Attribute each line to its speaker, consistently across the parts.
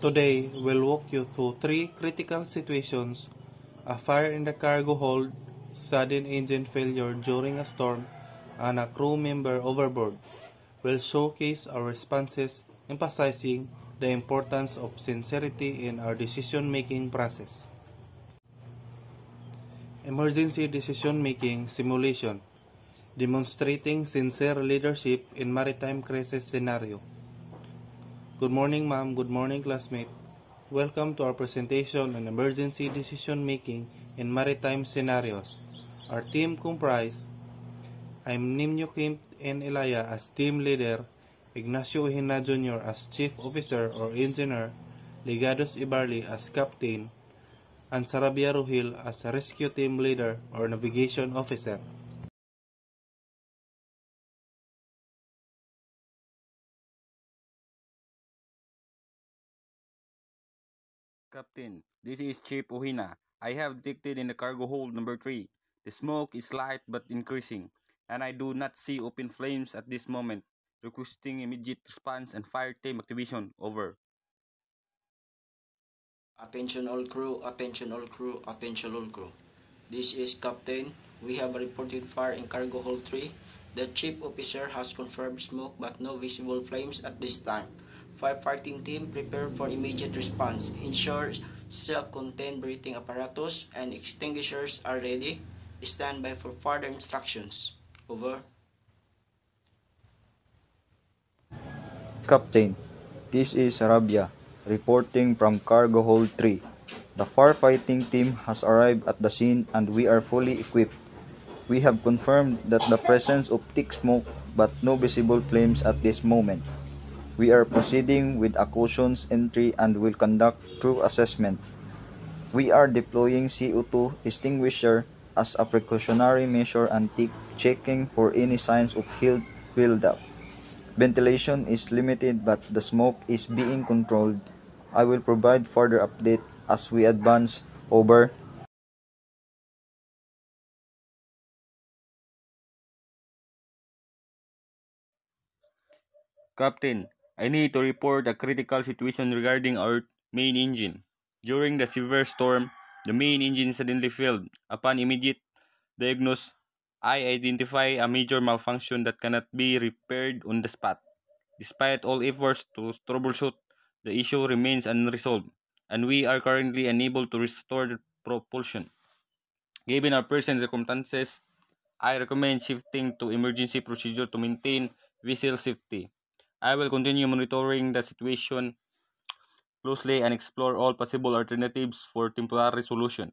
Speaker 1: Today, we'll walk you through three critical situations: a fire in the cargo hold, sudden engine failure during a storm, and a crew member overboard. We'll showcase our responses, emphasizing the importance of sincerity in our decision-making process. Emergency decision-making simulation, demonstrating sincere leadership in maritime crisis scenario. Good morning, ma'am. Good morning, classmate. Welcome to our presentation on emergency decision-making in maritime scenarios. Our team comprise: I'm Nimyo Kim and Elaya as team leader, Ignacio Hina Jr. as chief officer or engineer, Ligados Ibarli as captain, and Sarabia Ruhil as rescue team leader or navigation officer.
Speaker 2: Captain, this is Chief Ohina. I have detected in the cargo hold number 3. The smoke is light but increasing, and I do not see open flames at this moment. Requesting immediate response and fire team activation. Over.
Speaker 3: Attention all crew, attention all crew, attention all crew. This is Captain. We have a reported fire in cargo hold 3. The chief officer has confirmed smoke but no visible flames at this time. Firefighting team prepare for immediate response. Ensure self-contained breathing apparatus and extinguishers are ready. Stand by for further instructions. Over.
Speaker 4: Captain, this is Arabia, reporting from Cargo Hold 3. The firefighting team has arrived at the scene and we are fully equipped. We have confirmed that the presence of thick smoke but no visible flames at this moment. We are proceeding with a cautions entry and will conduct true assessment. We are deploying CO2 extinguisher as a precautionary measure and checking for any signs of heat buildup. Ventilation is limited but the smoke is being controlled. I will provide further update as we advance. Over.
Speaker 2: Captain, I need to report a critical situation regarding our main engine. During the severe storm, the main engine suddenly failed. Upon immediate diagnosis, I identify a major malfunction that cannot be repaired on the spot. Despite all efforts to troubleshoot, the issue remains unresolved, and we are currently unable to restore the propulsion. Given our present circumstances, I recommend shifting to emergency procedure to maintain vessel safety. I will continue monitoring the situation closely and explore all possible alternatives for temporary solution.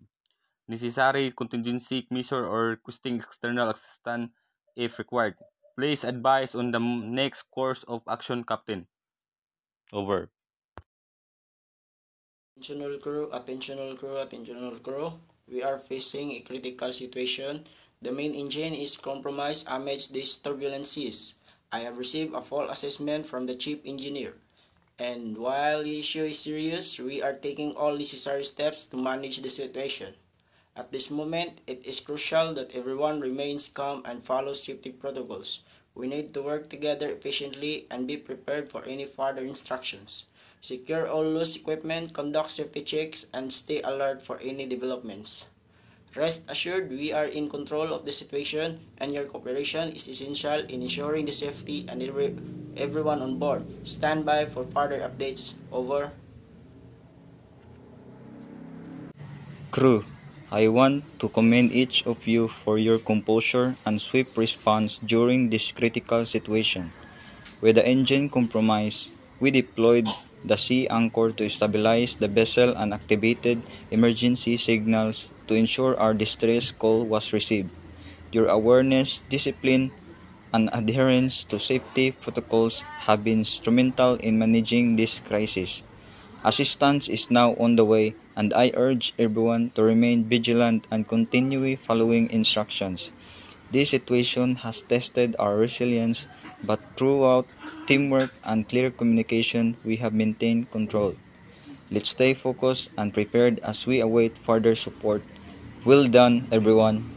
Speaker 2: Necessary contingency measure or requesting external assistance if required. Please advise on the next course of action, Captain. Over.
Speaker 3: Attention all crew, attention all crew, attention all crew. We are facing a critical situation. The main engine is compromised amidst these turbulent seas. I have received a full assessment from the chief engineer. And while the issue is serious, we are taking all necessary steps to manage the situation. At this moment, it is crucial that everyone remains calm and follows safety protocols. We need to work together efficiently and be prepared for any further instructions. Secure all loose equipment, conduct safety checks, and stay alert for any developments. Rest assured, we are in control of the situation, and your cooperation is essential in ensuring the safety and everyone on board. Stand by for further updates. Over.
Speaker 4: Crew, I want to commend each of you for your composure and swift response during this critical situation. With the engine compromised, we deployed the sea anchor to stabilize the vessel and activated emergency signals to ensure our distress call was received. Your awareness, discipline, and adherence to safety protocols have been instrumental in managing this crisis. Assistance is now on the way, and I urge everyone to remain vigilant and continue following instructions. This situation has tested our resilience, but throughout teamwork and clear communication, we have maintained control. Let's stay focused and prepared as we await further support. Well done, everyone.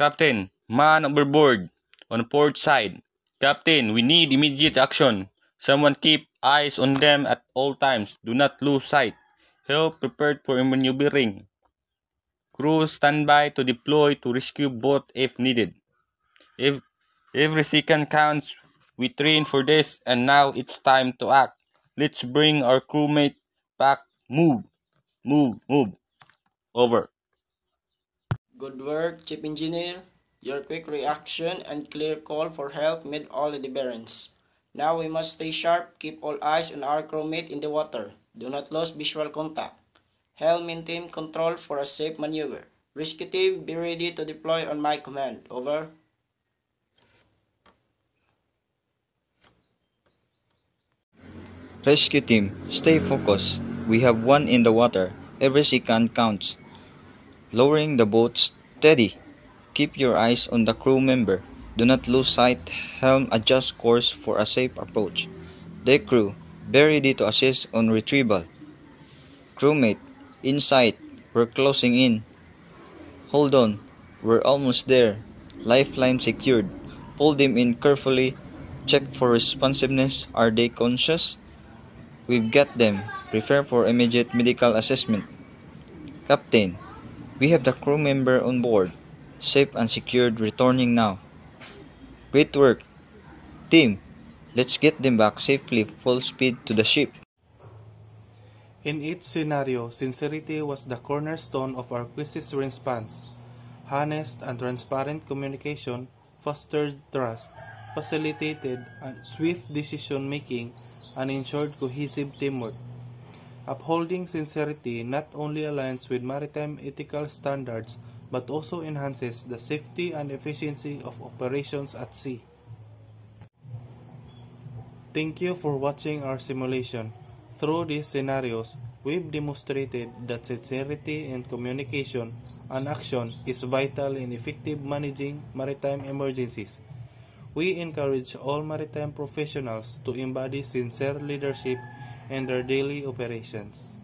Speaker 2: Captain, Man overboard. On port side. Captain, we need immediate action. Someone keep eyes on them at all times. Do not lose sight. Help prepared for maneuvering. Crew standby to deploy to rescue boat if needed. If every second counts, we train for this and now it's time to act. Let's bring our crewmate back. Move. Over.
Speaker 3: Good work, Chief Engineer. Your quick reaction and clear call for help made all the difference. Now we must stay sharp, keep all eyes on our crewmate in the water. Do not lose visual contact. Helm maintain control for a safe maneuver. Rescue team, be ready to deploy on my command. Over.
Speaker 4: Rescue team, stay focused. We have one in the water. Every second counts. Lowering the boat steady. Keep your eyes on the crew member. Do not lose sight. Helm adjust course for a safe approach. Deck crew, be ready to assist on retrieval. Crewmate, in sight. We're closing in. Hold on. We're almost there. Lifeline secured. Pull them in carefully. Check for responsiveness. Are they conscious? We've got them. Prepare for immediate medical assessment. Captain, we have the crew member on board. Safe and secured, returning now. Great work. Team, let's get them back safely, full speed to the ship.
Speaker 1: In each scenario, sincerity was the cornerstone of our crisis response. Honest and transparent communication fostered trust, facilitated swift decision-making, and ensured cohesive teamwork. Upholding sincerity not only aligns with maritime ethical standards but also enhances the safety and efficiency of operations at sea. Thank you for watching our simulation. Through these scenarios, we've demonstrated that sincerity in communication and action is vital in effective managing maritime emergencies. We encourage all maritime professionals to embody sincere leadership in their daily operations.